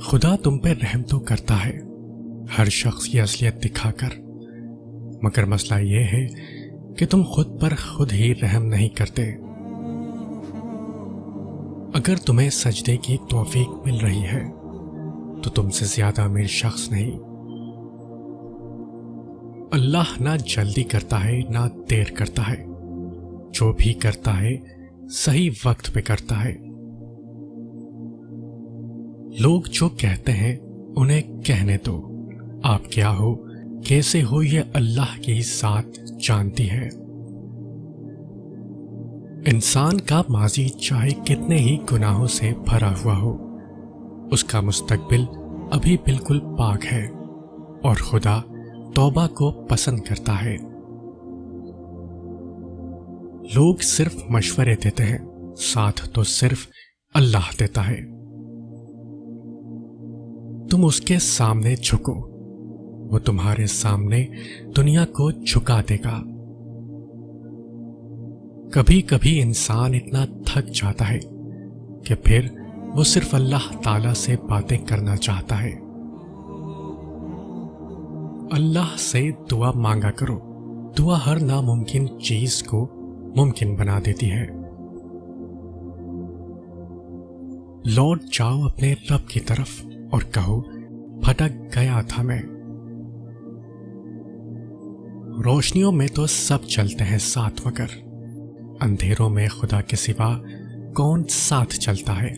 خدا تم پہ رحم تو کرتا ہے ہر شخص کی اصلیت دکھا کر، مگر مسئلہ یہ ہے کہ تم خود پر خود ہی رحم نہیں کرتے۔ اگر تمہیں سجدے کی توفیق مل رہی ہے تو تم سے زیادہ امیر شخص نہیں۔ اللہ نہ جلدی کرتا ہے نہ دیر کرتا ہے، جو بھی کرتا ہے صحیح وقت پہ کرتا ہے۔ لوگ جو کہتے ہیں انہیں کہنے دو، آپ کیا ہو کیسے ہو یہ اللہ کی ذات جانتی ہے۔ انسان کا ماضی چاہے کتنے ہی گناہوں سے بھرا ہوا ہو، اس کا مستقبل ابھی بالکل پاک ہے، اور خدا توبہ کو پسند کرتا ہے۔ لوگ صرف مشورے دیتے ہیں، ساتھ تو صرف اللہ دیتا ہے۔ تم اس کے سامنے جھکو، وہ تمہارے سامنے دنیا کو جھکا دے گا۔ کبھی کبھی انسان اتنا تھک جاتا ہے کہ پھر وہ صرف اللہ تعالی سے باتیں کرنا چاہتا ہے۔ اللہ سے دعا مانگا کرو، دعا ہر ناممکن چیز کو ممکن بنا دیتی ہے۔ لوٹ جاؤ اپنے رب کی طرف اور کہو بھٹک گیا تھا میں۔ روشنیوں میں تو سب چلتے ہیں ساتھ، مگر اندھیروں میں خدا کے سوا کون ساتھ چلتا ہے؟